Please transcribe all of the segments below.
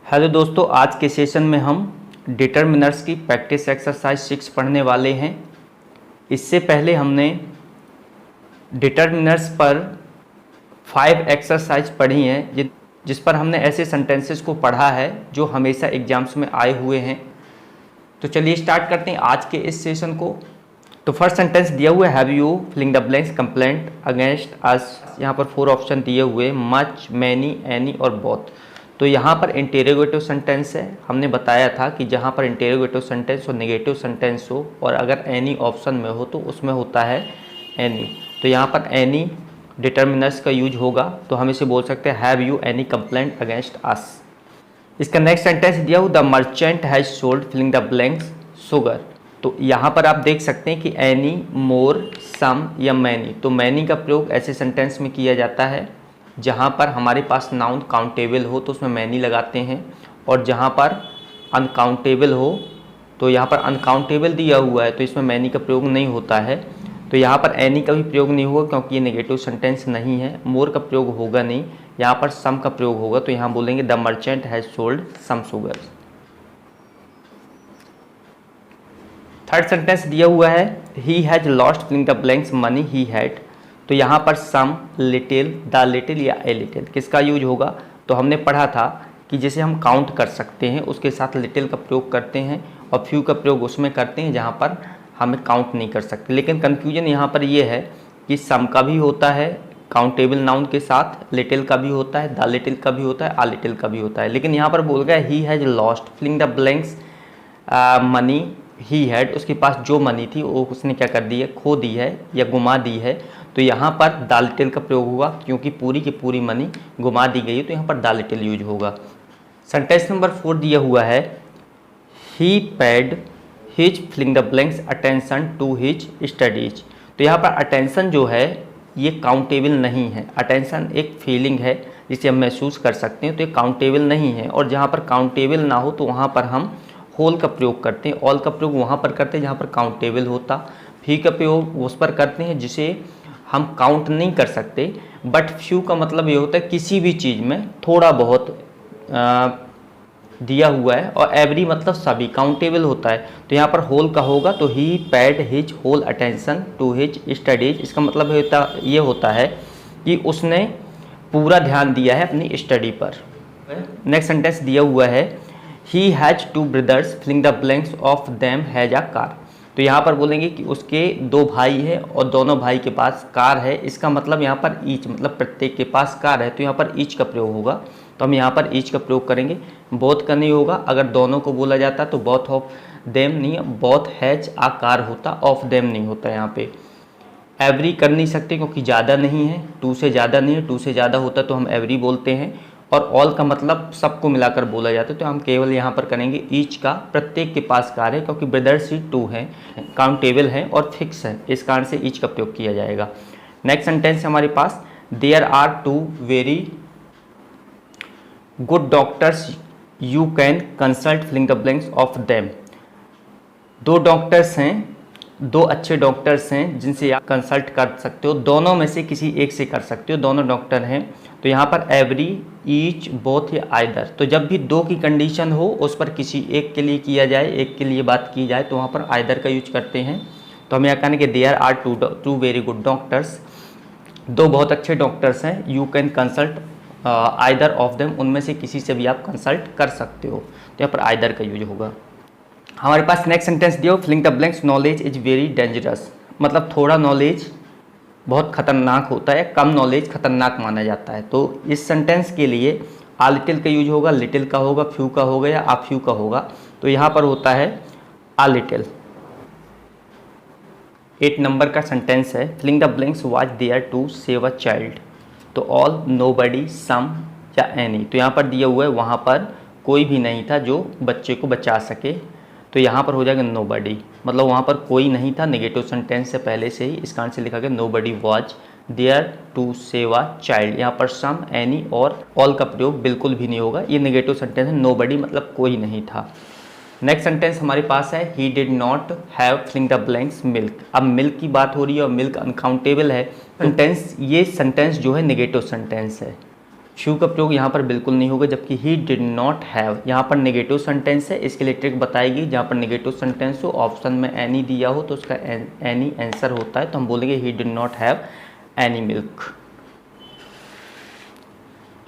Hello दोस्तों, आज के सेशन में हम डिटर्मिनर्स की प्रैक्टिस एक्सरसाइज 6 पढ़ने वाले हैं। इससे पहले हमने डिटर्मिनर्स पर 5 एक्सरसाइज पढ़ी हैं जिस पर हमने ऐसे सेंटेंसेस को पढ़ा है जो हमेशा एग्जाम्स में आए हुए हैं। तो चलिए स्टार्ट करते हैं आज के इस सेशन को। तो फर्स्ट सेंटेंस दिया हुआ है, have you feeling the blanks complaint against अस। यहाँ पर 4 ऑप्शन दिए हुए, मच, मैनी, एनी और बोथ। तो यहाँ पर इंटेरोगेटिव सेंटेंस है। हमने बताया था कि जहाँ पर इंटेरोगेटिव सेंटेंस और नेगेटिव सेंटेंस हो और अगर एनी ऑप्शन में हो तो उसमें होता है एनी। तो यहाँ पर एनी डिटर्मिनर्स का यूज होगा, तो हम इसे बोल सकते हैं have you any complaint against us. इसका नेक्स्ट सेंटेंस दिया हो, the merchant has sold filling the blanks sugar. तो यहाँ पर आप देख सकते हैं कि एनी, मोर, सम या मैनी। तो मैनी का प्रयोग ऐसे सेंटेंस में किया जाता है जहाँ पर हमारे पास नाउन काउंटेबल हो तो उसमें मैनी लगाते हैं, और जहाँ पर अनकाउंटेबल हो तो यहाँ पर अनकाउंटेबल दिया हुआ है तो इसमें मैनी का प्रयोग नहीं होता है। तो यहाँ पर एनी का भी प्रयोग नहीं होगा क्योंकि ये नेगेटिव सेंटेंस नहीं है। मोर का प्रयोग होगा नहीं, यहाँ पर सम का प्रयोग होगा। तो यहाँ बोलेंगे the merchant has sold some sugar. Third sentence दिया हुआ है, he has lost filling the blanks money he had. तो यहाँ पर सम, लिटिल, द लिटिल या ए लिटिल किसका यूज होगा? तो हमने पढ़ा था कि जैसे हम काउंट कर सकते हैं उसके साथ लिटिल का प्रयोग करते हैं, और फ्यू का प्रयोग उसमें करते हैं जहाँ पर हमें काउंट नहीं कर सकते। लेकिन कन्फ्यूजन यहाँ पर ये है कि सम का भी होता है काउंटेबल नाउन के साथ, लिटिल का भी होता है, द लिटिल का भी होता है, आ लिटिल का भी होता है। लेकिन यहाँ पर बोल गया he has lost filling the blanks money he had. उसके पास जो मनी थी वो उसने क्या कर दी है, खो दी है या गुमा दी है। तो यहाँ पर द लिटिल का प्रयोग होगा क्योंकि पूरी की पूरी मनी गुमा दी गई है, तो यहाँ पर द लिटिल यूज होगा। सेंटेंस नंबर 4 दिया हुआ है, he paid his filling the blanks attention to his studies. तो यहाँ पर अटेंशन जो है ये काउंटेबल नहीं है। अटेंशन एक फीलिंग है जिसे हम महसूस कर सकते हैं, तो ये काउंटेबल नहीं है। और जहाँ पर काउंटेबल ना हो तो वहाँ पर हम होल का प्रयोग करते हैं, ऑल का प्रयोग वहाँ पर करते हैं जहाँ पर काउंटेबल होता। फी का प्रयोग उस पर करते हैं जिसे हम काउंट नहीं कर सकते। बट फ्यू का मतलब ये होता है किसी भी चीज़ में थोड़ा बहुत दिया हुआ है, और एवरी मतलब सभी काउंटेबल होता है। तो यहाँ पर होल का होगा, तो he paid his whole attention to his studies. इसका मतलब ये होता है कि उसने पूरा ध्यान दिया है अपनी स्टडी पर। नेक्स्ट सेंटेंस दिया हुआ है, he has 2 brothers filling the blanks of them has a car. तो यहाँ पर बोलेंगे कि उसके 2 भाई हैं और दोनों भाई के पास कार है। इसका मतलब यहाँ पर ईच मतलब प्रत्येक के पास कार है, तो यहाँ पर ईच का प्रयोग होगा। तो हम यहाँ पर ईच का प्रयोग करेंगे, बोथ का नहीं होगा। अगर दोनों को बोला जाता तो बोथ ऑफ देम नहीं, बोथ हैज आ कार होता, ऑफ देम नहीं होता। यहाँ पे एवरी कर नहीं सकते क्योंकि ज़्यादा नहीं है, 2 से ज़्यादा नहीं है। 2 से ज़्यादा होता तो हम एवरी बोलते हैं, और ऑल का मतलब सबको मिलाकर बोला जाता है। तो हम केवल यहाँ पर करेंगे ईच का, प्रत्येक के पास कार है क्योंकि ब्रदर्स ही 2 हैं, काउंटेबल है और फिक्स है, इस कारण से ईच का प्रयोग किया जाएगा। नेक्स्ट सेंटेंस हमारे पास, there are 2 very good doctors you can consult filling the blanks of them. 2 doctors हैं, 2 अच्छे डॉक्टर्स हैं जिनसे आप कंसल्ट कर सकते हो। दोनों में से किसी एक से कर सकते हो, दोनों डॉक्टर हैं। तो यहाँ पर एवरी, ईच, बोथ या आइदर। तो जब भी 2 की कंडीशन हो उस पर किसी एक के लिए किया जाए, एक के लिए बात की जाए, तो वहाँ पर आइदर का यूज करते हैं। तो हम यहाँ कहने कि there are 2 very good doctors, 2 बहुत अच्छे डॉक्टर्स हैं। You can consult either of them, उनमें से किसी से भी आप कंसल्ट कर सकते हो। तो यहाँ पर आइदर का यूज होगा। हमारे पास नेक्स्ट सेंटेंस दिया, filling the blanks knowledge is very dangerous. मतलब थोड़ा नॉलेज बहुत खतरनाक होता है, कम नॉलेज खतरनाक माना जाता है। तो इस सेंटेंस के लिए आ लिटिल का यूज होगा, लिटिल का होगा, फ्यू का होगा या आ फ्यू का होगा। तो यहाँ पर होता है आ लिटिल। 8 नंबर का सेंटेंस है, filling the blanks was there to save a child. तो ऑल, नोबडी, सम या एनी। तो यहाँ पर दिया हुआ है वहाँ पर कोई भी नहीं था जो बच्चे को बचा सके, तो यहाँ पर हो जाएगा नोबडी। मतलब वहाँ पर कोई नहीं था, नेगेटिव सेंटेंस से पहले से ही, इस कारण से लिखा गया nobody was there to save a child. यहाँ पर सम, एनी और ऑल का प्रयोग बिल्कुल भी नहीं होगा, ये नेगेटिव सेंटेंस है। नोबडी मतलब कोई नहीं था। नेक्स्ट सेंटेंस हमारे पास है, he did not have filling the blanks milk. अब मिल्क की बात हो रही है और मिल्क अनकाउंटेबल है। सेंटेंस, ये सेंटेंस जो है नेगेटिव सेंटेंस है। फ्यू का प्रयोग यहाँ पर बिल्कुल नहीं होगा, जबकि ही डिड नॉट हैव यहाँ पर नेगेटिव सेंटेंस है, इसके लिए ट्रिक बताएगी। जहाँ पर नेगेटिव सेंटेंस हो, ऑप्शन में एनी दिया हो तो उसका एनी आंसर होता है, तो हम बोलेंगे he did not have any milk.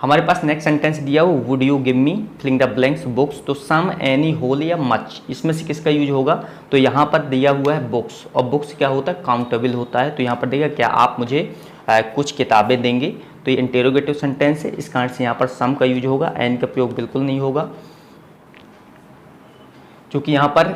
हमारे पास नेक्स्ट सेंटेंस दिया हो, would you give me filling the blanks books, तो सम, एनी, होल या मच, इसमें से किसका यूज होगा? तो यहाँ पर दिया हुआ है बुक्स, और बुक्स क्या होता है? काउंटेबल होता है। तो यहाँ पर देखिए, क्या आप मुझे कुछ किताबें देंगे, तो ये इंटेरोगेटिव सेंटेंस है, इस कारण से यहाँ पर सम का यूज होगा, एन का प्रयोग बिल्कुल नहीं होगा। क्योंकि यहाँ पर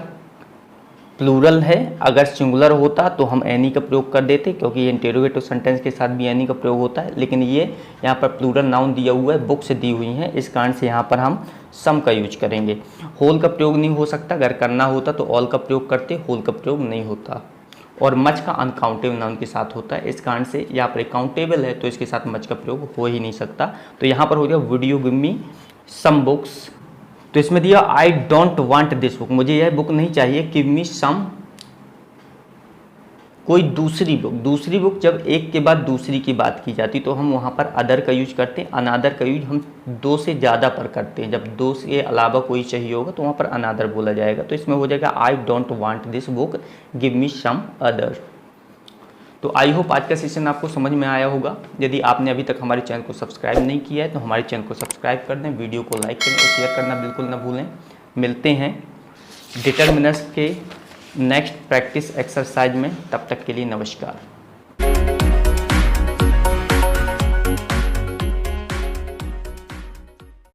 प्लूरल है, अगर सिंगुलर होता तो हम एनी का प्रयोग कर देते, क्योंकि ये इंटेरोगेटिव सेंटेंस के साथ भी एनी का प्रयोग होता है। लेकिन ये यहाँ पर प्लूरल नाउन दिया हुआ है, बुक्स दी हुई हैं, इस कारण से यहाँ पर हम सम का यूज करेंगे। होल का प्रयोग नहीं हो सकता, अगर करना होता तो ऑल का प्रयोग करते, होल का प्रयोग नहीं होता। और मच का अनकाउंटेबल नाउन के साथ होता है, इस कारण से यहाँ पर काउंटेबल है तो इसके साथ मच का प्रयोग हो ही नहीं सकता। तो यहाँ पर हो गया would you give me some books, तो इसमें दिया I don't want this book, मुझे यह बुक नहीं चाहिए। गिव मी सम, कोई दूसरी बुक, दूसरी बुक जब एक के बाद दूसरी की बात की जाती तो हम वहाँ पर अदर का यूज करते हैं, अनादर का यूज हम दो से ज़्यादा पर करते हैं। जब दो से अलावा कोई चाहिए होगा तो वहाँ पर अनादर बोला जाएगा, तो इसमें हो जाएगा I don't want this book, give me some other. तो आई होप आज का सेशन आपको समझ में आया होगा। यदि आपने अभी तक हमारे चैनल को सब्सक्राइब नहीं किया है तो हमारे चैनल को सब्सक्राइब कर दें, वीडियो को लाइक करें और शेयर करना बिल्कुल ना भूलें। मिलते हैं डिटरमिनर्स के नेक्स्ट प्रैक्टिस एक्सरसाइज में, तब तक के लिए नमस्कार।